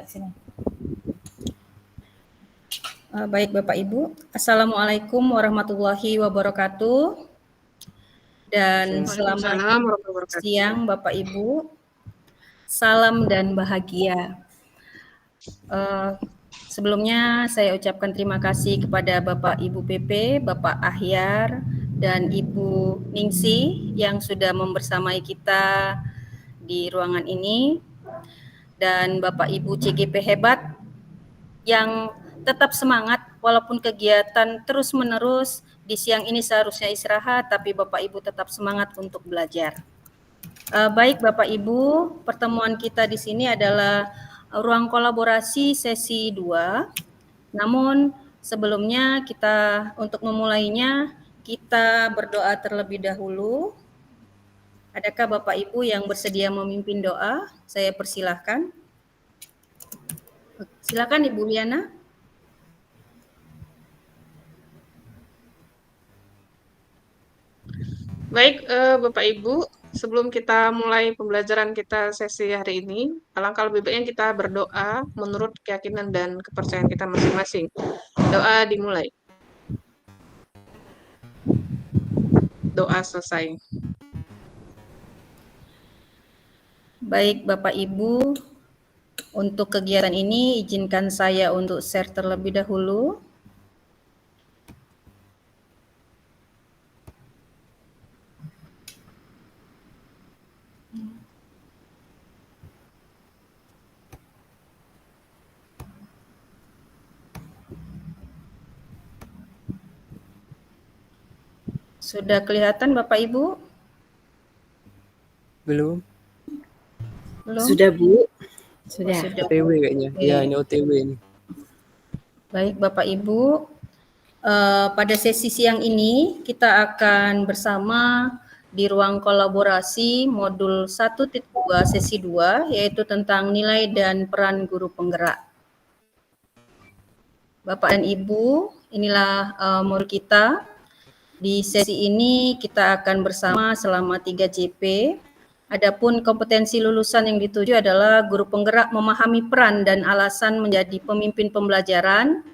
Sini. Baik Bapak Ibu, Assalamualaikum warahmatullahi wabarakatuh. Dan selamat siang Bapak Ibu. Salam dan bahagia. Sebelumnya saya ucapkan terima kasih kepada Bapak Ibu PP, Bapak Ahyar, dan Ibu Ningsi yang sudah membersamai kita di ruangan ini, dan Bapak Ibu CGP hebat yang tetap semangat walaupun kegiatan terus-menerus. Di siang ini seharusnya istirahat, tapi Bapak Ibu tetap semangat untuk belajar. Baik Bapak Ibu, pertemuan kita di sini adalah ruang kolaborasi sesi 2. Namun sebelumnya untuk memulainya kita berdoa terlebih dahulu. Adakah Bapak Ibu yang bersedia memimpin doa? Saya persilahkan. Silakan Ibu Liana. Baik, Bapak Ibu, sebelum kita mulai pembelajaran kita sesi hari ini, alangkah lebih baiknya kita berdoa menurut keyakinan dan kepercayaan kita masing-masing. Doa dimulai. Doa selesai. Baik Bapak Ibu, untuk kegiatan ini izinkan saya untuk share terlebih dahulu. Sudah kelihatan Bapak Ibu? Belum. Sudah Bu. Sudah. OTW kayaknya. Okay. Ya, ini OTW ini. Baik Bapak Ibu, pada sesi siang ini kita akan bersama di ruang kolaborasi modul 1.2 sesi 2, yaitu tentang nilai dan peran guru penggerak. Bapak dan Ibu, inilah modul kita. Di sesi ini kita akan bersama selama 3 JP. Adapun kompetensi lulusan yang dituju adalah guru penggerak memahami peran dan alasan menjadi pemimpin pembelajaran.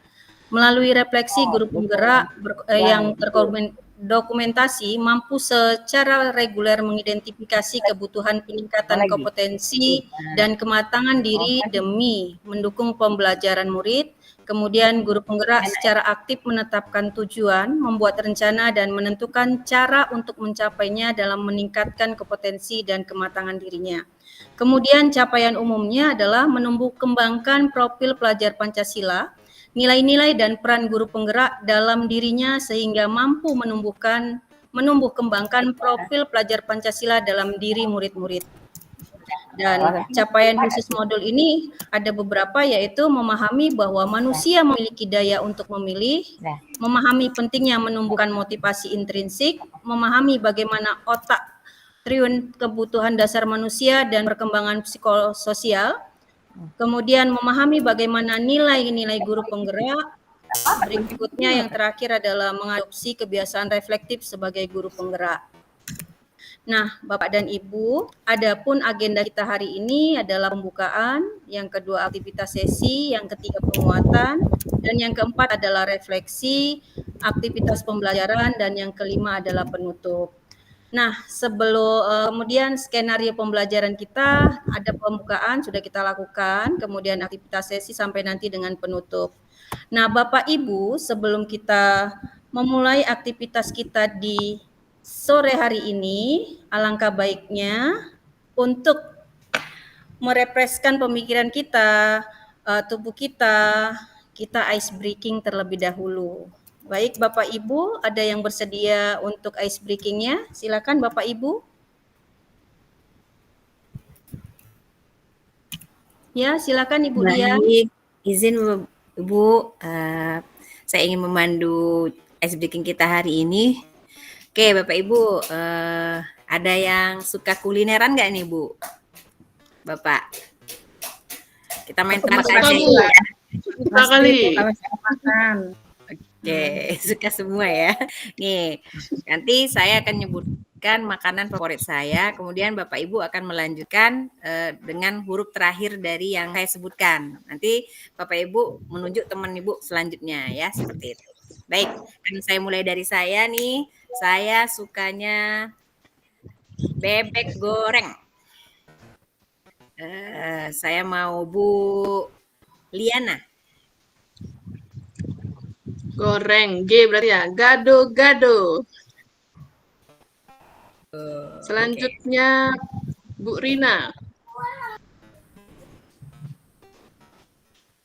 Melalui refleksi, guru penggerak yang terdokumentasi mampu secara reguler mengidentifikasi kebutuhan peningkatan kompetensi dan kematangan diri demi mendukung pembelajaran murid. Kemudian guru penggerak secara aktif menetapkan tujuan, membuat rencana dan menentukan cara untuk mencapainya dalam meningkatkan kompetensi dan kematangan dirinya. Kemudian capaian umumnya adalah menumbuh kembangkan profil pelajar Pancasila, nilai-nilai dan peran guru penggerak dalam dirinya sehingga mampu menumbuh kembangkan profil pelajar Pancasila dalam diri murid-murid. Dan capaian khusus modul ini ada beberapa, yaitu memahami bahwa manusia memiliki daya untuk memilih, memahami pentingnya menumbuhkan motivasi intrinsik, memahami bagaimana otak triun kebutuhan dasar manusia dan perkembangan psikososial, kemudian memahami bagaimana nilai-nilai guru penggerak. Berikutnya yang terakhir adalah mengadopsi kebiasaan reflektif sebagai guru penggerak. Nah, Bapak dan Ibu, adapun agenda kita hari ini adalah pembukaan, yang kedua aktivitas sesi, yang ketiga penguatan, dan yang keempat adalah refleksi, aktivitas pembelajaran, dan yang kelima adalah penutup. Nah, kemudian skenario pembelajaran kita, ada pembukaan sudah kita lakukan, kemudian aktivitas sesi sampai nanti dengan penutup. Nah, Bapak Ibu, sebelum kita memulai aktivitas kita di sore hari ini, alangkah baiknya untuk merefreshkan pemikiran kita, tubuh kita ice breaking terlebih dahulu. Baik Bapak Ibu, ada yang bersedia untuk ice breakingnya? Silakan Bapak Ibu. Ya, silakan Ibu Lia. Izin Bu, saya ingin memandu ice breaking kita hari ini. Oke, Bapak Ibu, ada yang suka kulineran nggak nih, Bu? Bapak, kita main tebak aja ya. Suka kali. Oke, suka semua ya. Nih, nanti saya akan nyebut menyebutkan makanan favorit saya, kemudian Bapak Ibu akan melanjutkan dengan huruf terakhir dari yang saya sebutkan. Nanti Bapak Ibu menunjuk teman Ibu selanjutnya ya, seperti itu. Baik, kan saya mulai dari saya nih. Saya sukanya bebek goreng. Saya mau Bu Liana. Goreng, G berarti ya. Gado-gado. Selanjutnya Bu Rina.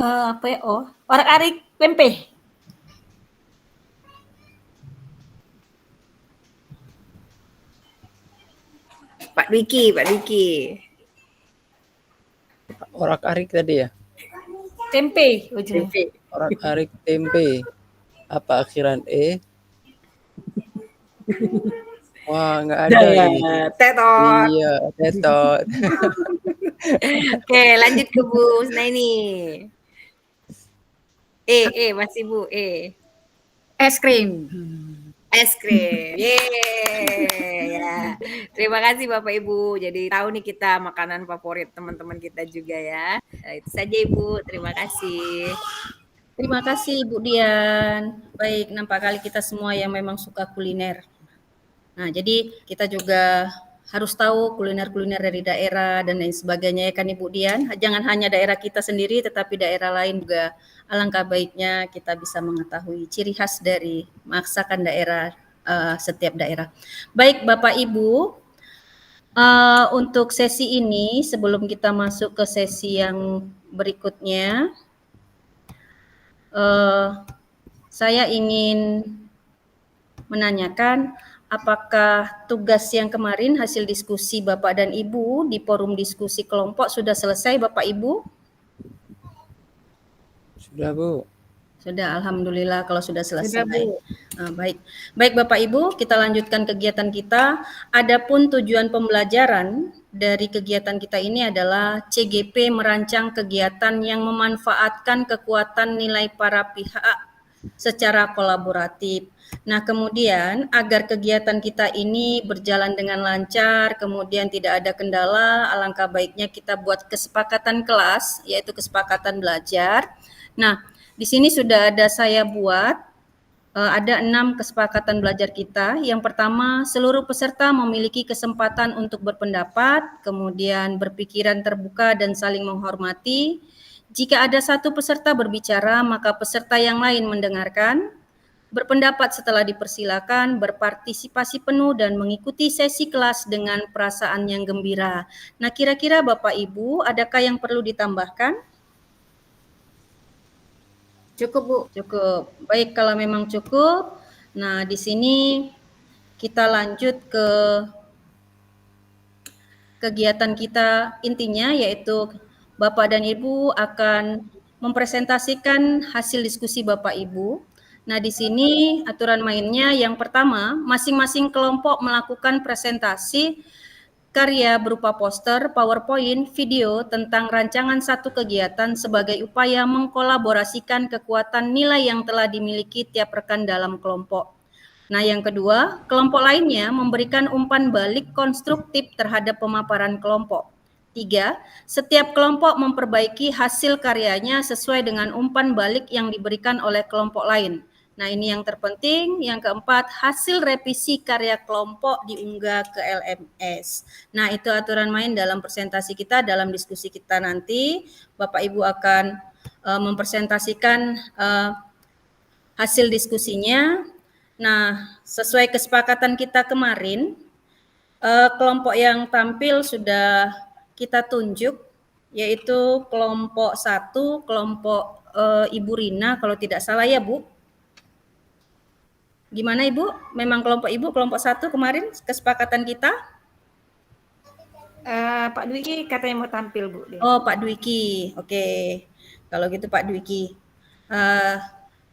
Apa ya? Oh, orak-arik tempe. Pak Dwiki. Orak-arik tadi ya? Tempe. Orak-arik tempe. Apa akhiran E? Wah, nggak ada ini. Tetot. Iya, tetot. Oke, lanjut ke Bu Snaini. Masih Bu, Es krim. es krim. Yeay. Ya. Terima kasih Bapak Ibu. Jadi tahu nih kita makanan favorit teman-teman kita juga ya. Nah, itu saja Ibu. Terima kasih. Terima kasih Ibu Dian. Baik, nampak kali kita semua yang memang suka kuliner. Nah, jadi kita juga harus tahu kuliner-kuliner dari daerah dan lain sebagainya ya kan Ibu Dian. Jangan hanya daerah kita sendiri tetapi daerah lain juga. Alangkah baiknya kita bisa mengetahui ciri khas dari masakan daerah setiap daerah. Baik Bapak Ibu, untuk sesi ini sebelum kita masuk ke sesi yang berikutnya, saya ingin menanyakan apakah tugas yang kemarin hasil diskusi Bapak dan Ibu di forum diskusi kelompok sudah selesai Bapak Ibu? Sudah, Bu. Sudah, alhamdulillah kalau sudah selesai. Sudah, Bu. Baik Bapak Ibu, kita lanjutkan kegiatan kita. Adapun tujuan pembelajaran dari kegiatan kita ini adalah CGP merancang kegiatan yang memanfaatkan kekuatan nilai para pihak secara kolaboratif. Nah, kemudian agar kegiatan kita ini berjalan dengan lancar, kemudian tidak ada kendala, alangkah baiknya kita buat kesepakatan kelas, yaitu kesepakatan belajar. Nah, di sini sudah ada saya buat, ada 6 kesepakatan belajar kita. Yang pertama, seluruh peserta memiliki kesempatan untuk berpendapat, kemudian berpikiran terbuka dan saling menghormati. Jika ada satu peserta berbicara, maka peserta yang lain mendengarkan, berpendapat setelah dipersilakan, berpartisipasi penuh dan mengikuti sesi kelas dengan perasaan yang gembira. Nah, kira-kira Bapak Ibu, adakah yang perlu ditambahkan? Cukup Bu. Cukup. Baik, kalau memang cukup. Nah, di sini kita lanjut ke kegiatan kita intinya, yaitu Bapak dan Ibu akan mempresentasikan hasil diskusi Bapak Ibu. Nah, di sini aturan mainnya yang pertama, masing-masing kelompok melakukan presentasi karya berupa poster, PowerPoint, video tentang rancangan satu kegiatan sebagai upaya mengkolaborasikan kekuatan nilai yang telah dimiliki tiap rekan dalam kelompok. Nah, yang kedua, kelompok lainnya memberikan umpan balik konstruktif terhadap pemaparan kelompok. 3, setiap kelompok memperbaiki hasil karyanya sesuai dengan umpan balik yang diberikan oleh kelompok lain. Nah, ini yang terpenting. Yang keempat, hasil revisi karya kelompok diunggah ke LMS. Nah, itu aturan main dalam presentasi kita, dalam diskusi kita nanti. Bapak Ibu akan mempresentasikan hasil diskusinya. Nah, sesuai kesepakatan kita kemarin, kelompok yang tampil sudah kita tunjuk, yaitu kelompok 1, kelompok Ibu Rina, kalau tidak salah ya Bu. Gimana Ibu? Memang kelompok Ibu, kelompok 1 kemarin kesepakatan kita? Pak Dwiki katanya mau tampil Bu. Oh, Pak Dwiki. Oke. Kalau gitu Pak Dwiki.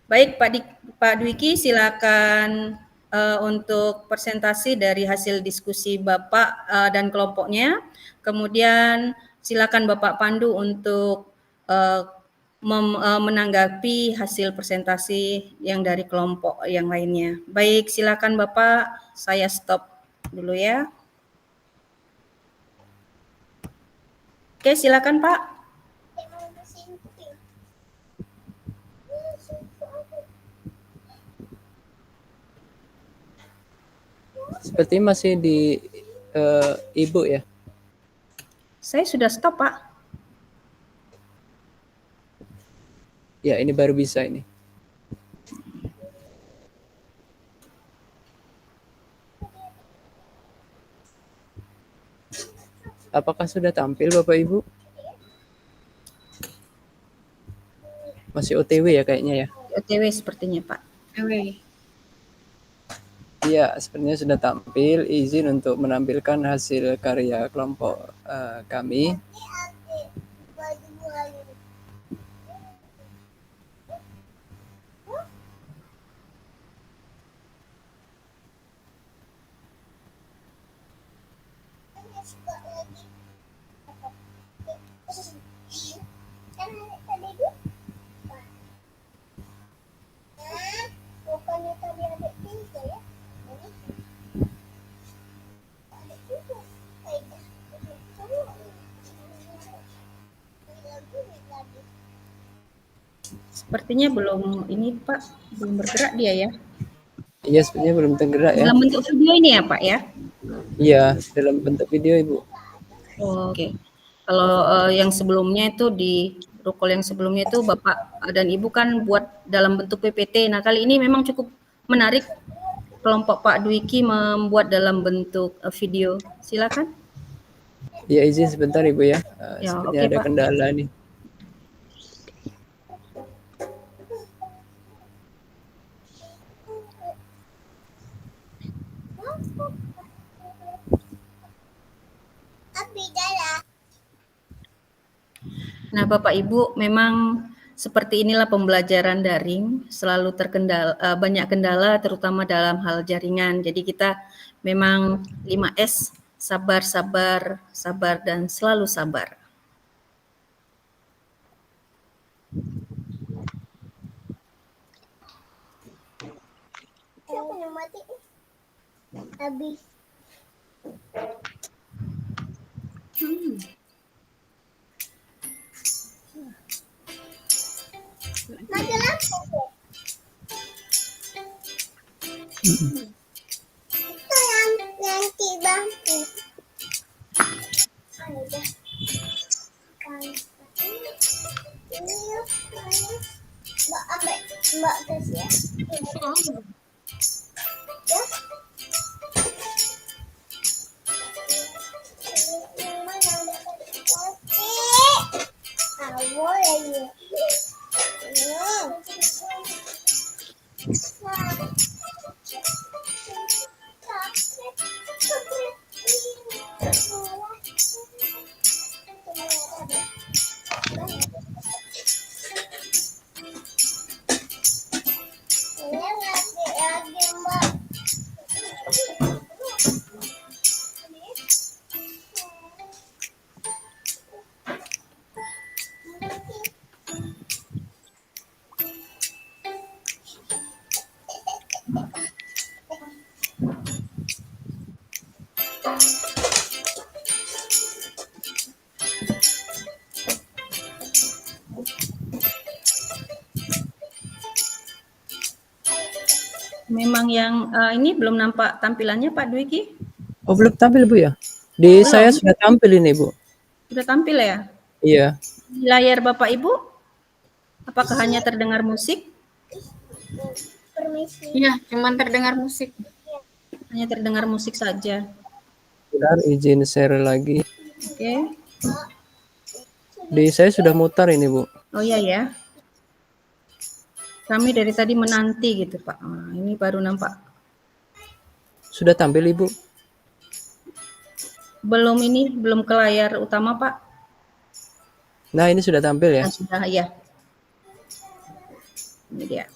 Baik Pak Dwiki, silakan untuk presentasi dari hasil diskusi Bapak dan kelompoknya. Kemudian silakan Bapak Pandu untuk menanggapi hasil presentasi yang dari kelompok yang lainnya. Baik, silakan Bapak, saya stop. dulu ya. Oke, silakan Pak. Seperti masih di Ibu ya. Saya sudah stop Pak. Ya, ini baru bisa ini. Apakah sudah tampil Bapak Ibu? Masih OTW ya kayaknya ya. OTW sepertinya Pak. Iya, sepertinya sudah tampil. Izin untuk menampilkan hasil karya kelompok kami. Sepertinya belum ini Pak, belum bergerak dia ya. Iya, sepertinya belum tergerak ya. Dalam bentuk video ini ya Pak ya. Iya, dalam bentuk video Ibu. Oke. Kalau yang sebelumnya itu di rukol yang sebelumnya itu Bapak dan Ibu kan buat dalam bentuk PPT. Nah, kali ini memang cukup menarik kelompok Pak Dwiki membuat dalam bentuk video. Silakan. Iya, izin sebentar Ibu ya. Ya, Sepertinya oke, ada Pak. kendala nih. Nah, Bapak Ibu, memang seperti inilah pembelajaran daring, selalu banyak kendala terutama dalam hal jaringan. Jadi kita memang 5S, sabar, sabar, sabar dan selalu sabar. Habis. Mati lampu. Itu yang nanti bangku. Udah. Ini yuk, Mbak ambil, Mbak kasih ya. Ya. Memang yang ini belum nampak tampilannya Pak Dwiki? Oh, belum tampil Bu ya? Di Belum. saya sudah tampil ini Bu. Sudah tampil ya? Iya. Di layar Bapak Ibu, apakah hanya terdengar musik? Permisi. Iya, cuman terdengar musik. Hanya terdengar musik saja. Bentar, izin share lagi. Oke. Di saya sudah mutar ini Bu. Oh iya ya. Kami dari tadi menanti gitu Pak. Nah, ini baru nampak. Sudah tampil Ibu? Belum ke layar utama Pak. Nah, ini sudah tampil ya? Nah, sudah ya. Ini dia.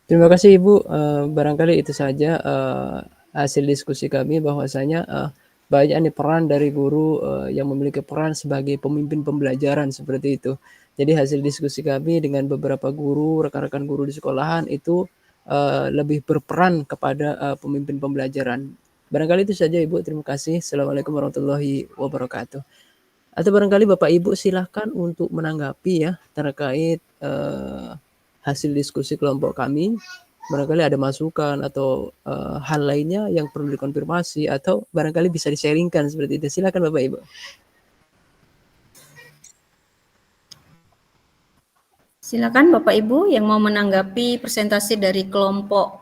Terima kasih Ibu, barangkali itu saja hasil diskusi kami bahwasanya banyak nih peran dari guru yang memiliki peran sebagai pemimpin pembelajaran seperti itu. Jadi hasil diskusi kami dengan beberapa guru, rekan-rekan guru di sekolahan itu lebih berperan kepada pemimpin pembelajaran. Barangkali itu saja Ibu, terima kasih. Assalamualaikum warahmatullahi wabarakatuh. Atau barangkali Bapak Ibu silahkan untuk menanggapi ya terkait hasil diskusi kelompok kami. Barangkali ada masukan atau hal lainnya yang perlu dikonfirmasi atau barangkali bisa di-sharingkan seperti itu. Silakan Bapak Ibu. Silakan Bapak Ibu yang mau menanggapi presentasi dari kelompok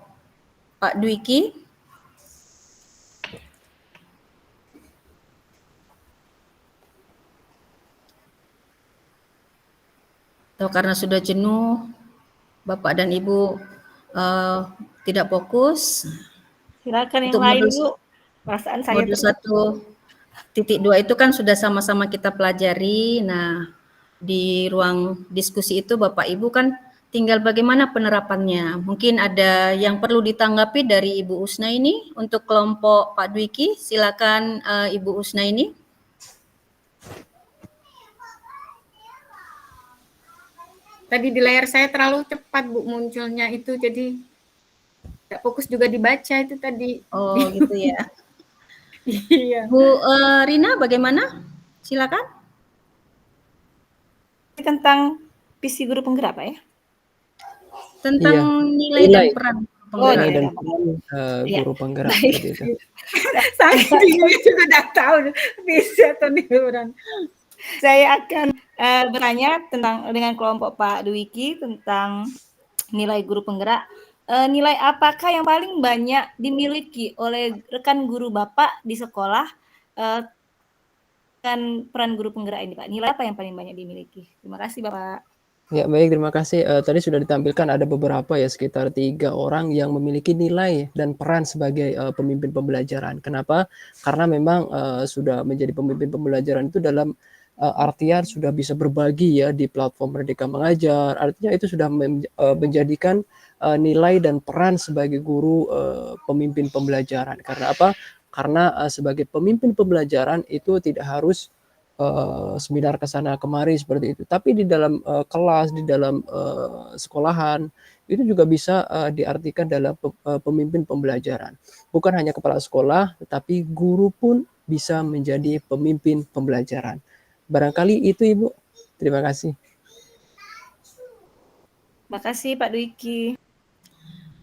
Pak Dwiki. Atau karena sudah jenuh, Bapak dan Ibu tidak fokus. Silakan yang Untuk lain, modus- Bu. Perasaan saya Modul 1.2 itu kan sudah sama-sama kita pelajari. Nah, di ruang diskusi itu Bapak Ibu kan tinggal bagaimana penerapannya. Mungkin ada yang perlu ditanggapi dari Ibu Usna ini untuk kelompok Pak Dwiki. Silakan Ibu Usna ini. tadi di layar saya terlalu cepat, Bu, munculnya itu, jadi tidak fokus juga dibaca itu tadi. Oh, gitu ya. Iya. Bu Rina bagaimana? Silakan. Tentang visi guru penggerak, Pak ya? Tentang nilai dan Nilai. peran Oh, penggerak. Nilai nilai dan dan peran Iya. guru penggerak Baik. seperti itu. Saya juga tidak tahu visi atau nilai peran. Saya akan bertanya dengan kelompok Pak Dwiki tentang nilai guru penggerak. Nilai apakah yang paling banyak dimiliki oleh rekan guru Bapak di sekolah dengan peran guru penggerak ini, Pak? Nilai apa yang paling banyak dimiliki? Terima kasih, Bapak. Ya baik, terima kasih. Tadi sudah ditampilkan ada beberapa ya sekitar 3 orang yang memiliki nilai dan peran sebagai pemimpin pembelajaran. Kenapa? Karena memang sudah menjadi pemimpin pembelajaran itu dalam artian sudah bisa berbagi ya di platform Merdeka Mengajar. Artinya itu sudah menjadikan nilai dan peran sebagai guru pemimpin pembelajaran. Karena apa? Karena sebagai pemimpin pembelajaran itu tidak harus seminar ke sana kemari seperti itu. Tapi di dalam kelas, di dalam sekolahan itu juga bisa diartikan dalam pemimpin pembelajaran. Bukan hanya kepala sekolah, tetapi guru pun bisa menjadi pemimpin pembelajaran. Barangkali itu Ibu. Terima kasih. Terima kasih, Pak Dwiki.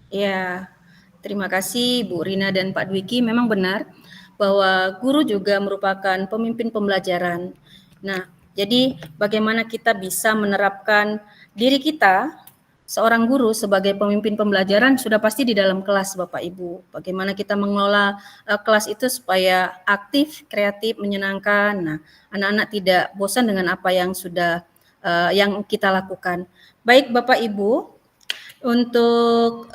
Ya, terima kasih Bu Rina dan Pak Dwiki. Memang benar bahwa guru juga merupakan pemimpin pembelajaran. Nah, jadi bagaimana kita bisa menerapkan diri kita seorang guru sebagai pemimpin pembelajaran sudah pasti di dalam kelas Bapak Ibu. Bagaimana kita mengelola kelas itu supaya aktif, kreatif, menyenangkan. Nah, anak-anak tidak bosan dengan apa yang sudah yang kita lakukan. Baik Bapak Ibu, untuk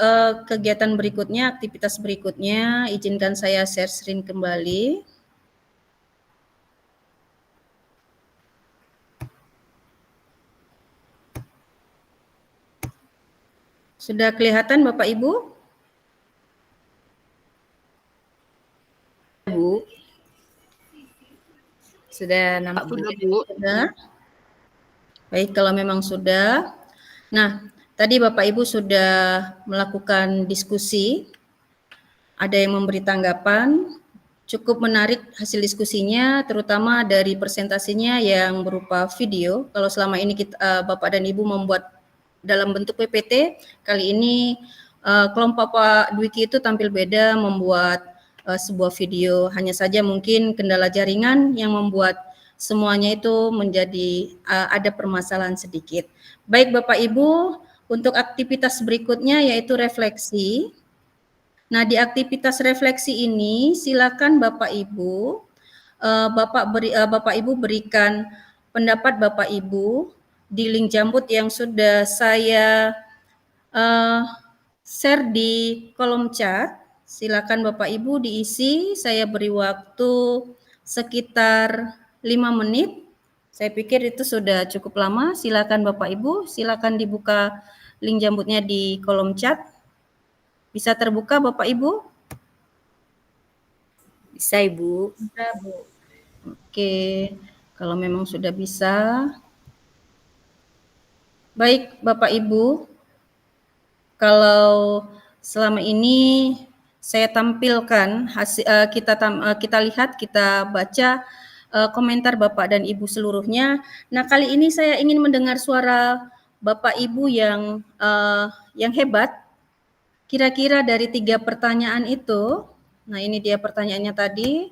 kegiatan berikutnya, aktivitas berikutnya, izinkan saya share screen kembali. Sudah kelihatan Bapak Ibu? Bu? Sudah nampak, Bu? Sudah, Bu. Sudah? Baik, kalau memang sudah. Nah, tadi Bapak Ibu sudah melakukan diskusi, ada yang memberi tanggapan, cukup menarik hasil diskusinya, terutama dari presentasinya yang berupa video. Kalau selama ini Bapak dan Ibu membuat dalam bentuk PPT, kali ini kelompok Pak Dwiki itu tampil beda membuat sebuah video. Hanya saja mungkin kendala jaringan yang membuat semuanya itu menjadi ada permasalahan sedikit. Baik Bapak Ibu, untuk aktivitas berikutnya yaitu refleksi. Nah, di aktivitas refleksi ini silakan Bapak Ibu Bapak Ibu berikan pendapat Bapak Ibu di link Jamboot yang sudah saya share di kolom chat. Silakan Bapak Ibu diisi, saya beri waktu sekitar 5 menit. Saya pikir itu sudah cukup lama. Silakan Bapak Ibu, silakan dibuka link Jambootnya di kolom chat. Bisa terbuka Bapak Ibu? Bisa Ibu. Bisa Bu. Oke, kalau memang sudah bisa. Baik Bapak Ibu, kalau selama ini saya tampilkan kita lihat, kita baca komentar Bapak dan Ibu seluruhnya. Nah, kali ini saya ingin mendengar suara Bapak Ibu yang hebat. Kira-kira dari 3 pertanyaan itu, nah ini dia pertanyaannya tadi.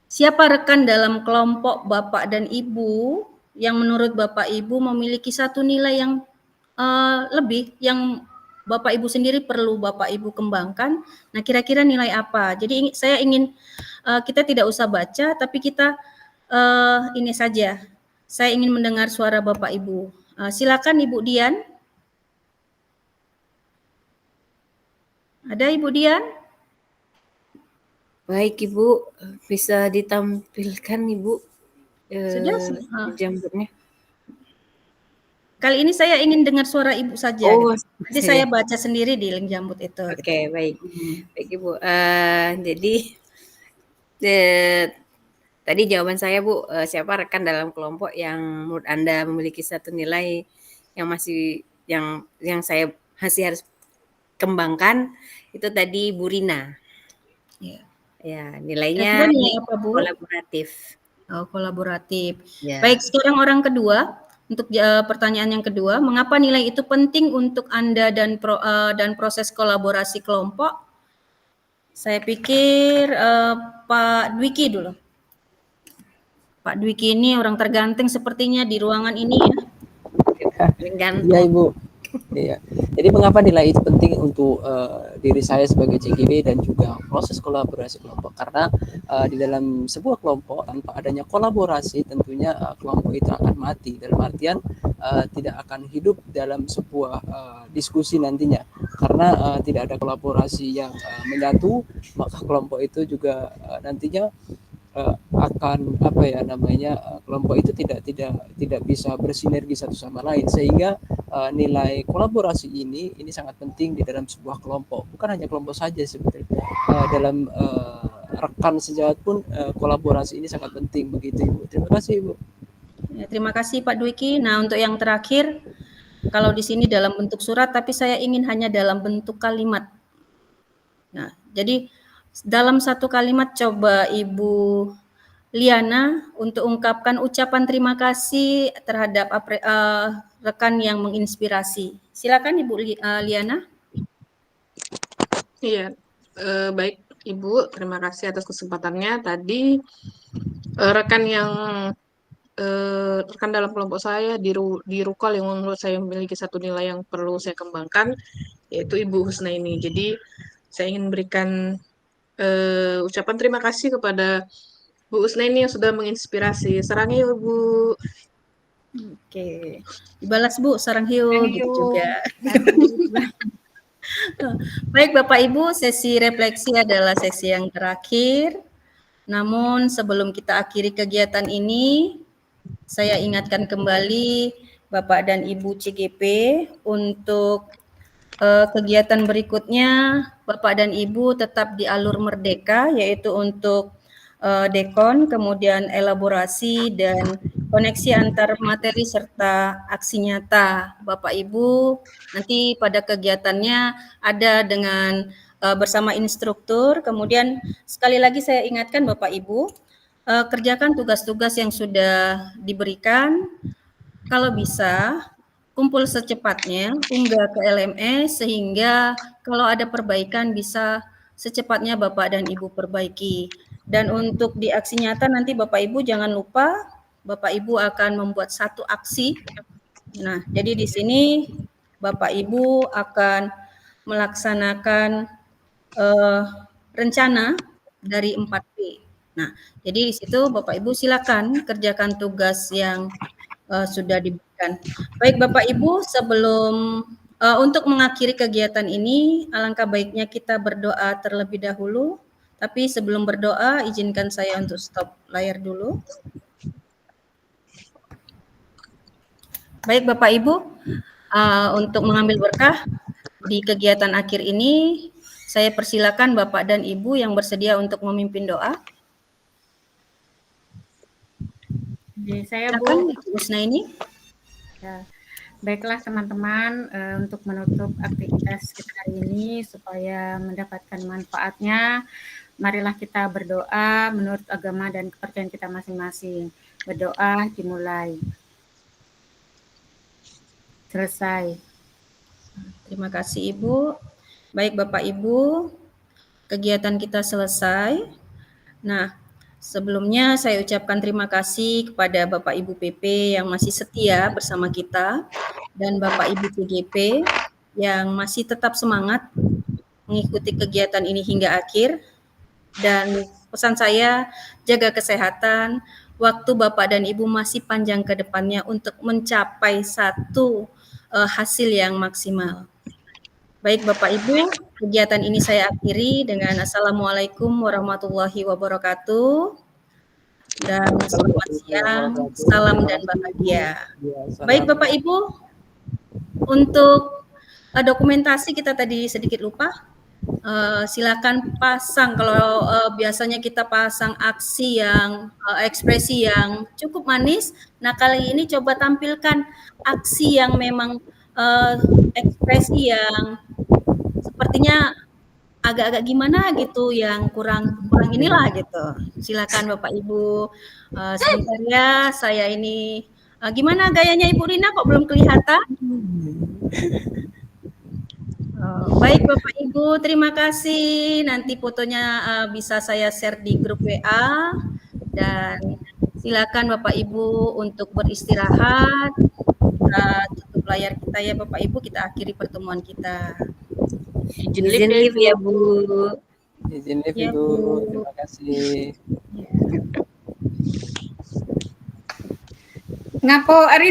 Siapa rekan dalam kelompok Bapak dan Ibu yang menurut Bapak Ibu memiliki satu nilai yang lebih, yang Bapak Ibu sendiri perlu Bapak Ibu kembangkan? Nah, kira-kira nilai apa? Jadi saya ingin kita tidak usah baca, tapi kita ini saja. Saya ingin mendengar suara Bapak Ibu. Silakan Ibu Dian. Ada Ibu Dian? Baik Ibu, bisa ditampilkan Ibu Sudah. jambutnya. Kali ini saya ingin dengar suara Ibu saja. Oh, gitu. Nanti saya baca sendiri di link jambut itu. Oke, baik. Baik Ibu. Jadi tadi jawaban saya Bu, siapa rekan dalam kelompok yang menurut Anda memiliki satu nilai yang saya masih harus kembangkan, itu tadi Bu Rina. Ya. Ya, nilainya nilai apa, Bu? Kolaboratif. Oh, kolaboratif. Ya. Baik, sekarang orang kedua. Untuk pertanyaan yang kedua, mengapa nilai itu penting untuk Anda dan proses kolaborasi kelompok? Saya pikir Pak Dwiki dulu. Pak Dwiki ini orang terganteng sepertinya di ruangan ini ya. Iya Ibu. Iya. Jadi mengapa nilai itu penting untuk diri saya sebagai CGB dan juga proses kolaborasi kelompok? Karena di dalam sebuah kelompok tanpa adanya kolaborasi tentunya kelompok itu akan mati. Dalam artian tidak akan hidup dalam sebuah diskusi nantinya. Karena tidak ada kolaborasi yang menyatu, maka kelompok itu juga nantinya akan kelompok itu tidak bisa bersinergi satu sama lain, sehingga nilai kolaborasi ini sangat penting di dalam sebuah kelompok. Bukan hanya kelompok saja sebetulnya, dalam rekan sejawat pun kolaborasi ini sangat penting, begitu Ibu. Terima kasih Ibu. Ya, terima kasih Pak Dwiki. Nah, untuk yang terakhir, kalau di sini dalam bentuk surat, tapi saya ingin hanya dalam bentuk kalimat. Nah, jadi dalam satu kalimat coba Ibu Liana untuk ungkapkan ucapan terima kasih terhadap rekan yang menginspirasi. Silakan Ibu Liana. Iya, baik Ibu, terima kasih atas kesempatannya. Tadi rekan dalam kelompok saya di Rukol yang menurut saya memiliki satu nilai yang perlu saya kembangkan, yaitu Ibu Husna ini. Jadi saya ingin berikan ucapan terima kasih kepada Bu Husna ini yang sudah menginspirasi. Sarang hiu Bu. Oke, dibalas Bu, sarang hiu gitu juga. Baik Bapak Ibu, sesi refleksi adalah sesi yang terakhir. Namun sebelum kita akhiri kegiatan ini, saya ingatkan kembali Bapak dan Ibu CGP untuk kegiatan berikutnya Bapak dan Ibu tetap di alur merdeka, yaitu untuk dekon, kemudian elaborasi dan koneksi antar materi serta aksi nyata. Bapak Ibu nanti pada kegiatannya ada dengan bersama instruktur. Kemudian sekali lagi saya ingatkan Bapak Ibu, kerjakan tugas-tugas yang sudah diberikan. Kalau bisa kumpul secepatnya, unggah ke LMS sehingga kalau ada perbaikan bisa secepatnya Bapak dan Ibu perbaiki. Dan untuk di aksi nyata nanti Bapak Ibu jangan lupa Bapak Ibu akan membuat satu aksi. Nah, jadi di sini Bapak Ibu akan melaksanakan rencana dari 4P. Nah, jadi di situ Bapak Ibu silakan kerjakan tugas yang sudah diberikan. Baik Bapak Ibu, sebelum untuk mengakhiri kegiatan ini, alangkah baiknya kita berdoa terlebih dahulu. Tapi sebelum berdoa, izinkan saya untuk stop layar dulu. Baik Bapak Ibu, untuk mengambil berkah, di kegiatan akhir ini saya persilakan Bapak dan Ibu yang bersedia untuk memimpin doa. Jadi saya Silakan Bu. Ibu Husnaini. Ya. Baiklah teman-teman, untuk menutup aktivitas kita hari ini supaya mendapatkan manfaatnya, marilah kita berdoa menurut agama dan kepercayaan kita masing-masing. Berdoa dimulai. Selesai. Terima kasih Ibu. Baik Bapak Ibu, kegiatan kita selesai. Nah, sebelumnya saya ucapkan terima kasih kepada Bapak Ibu PP yang masih setia bersama kita dan Bapak Ibu PGP yang masih tetap semangat mengikuti kegiatan ini hingga akhir. Dan pesan saya, jaga kesehatan, waktu Bapak dan Ibu masih panjang ke depannya untuk mencapai satu hasil yang maksimal. Baik Bapak Ibu, kegiatan ini saya akhiri dengan Assalamualaikum warahmatullahi wabarakatuh. Dan selamat siang, salam dan bahagia. Baik Bapak Ibu, untuk dokumentasi kita tadi sedikit lupa. Silakan pasang kalau biasanya kita pasang aksi yang ekspresi yang cukup manis. Nah kali ini coba tampilkan aksi yang memang ekspresi yang sepertinya agak-agak gimana gitu, yang kurang inilah gitu. Silakan Bapak Ibu. Sebentar ya, saya ini gimana gayanya Ibu Rina kok belum kelihatan? Baik Bapak Ibu, terima kasih. Nanti fotonya bisa saya share di grup WA dan silakan Bapak Ibu untuk beristirahat. Tutup layar kita ya Bapak Ibu, kita akhiri pertemuan kita. Izin live ya Bu. Izin live Ya, Ibu. Bu. Terima kasih. Ngapo Arin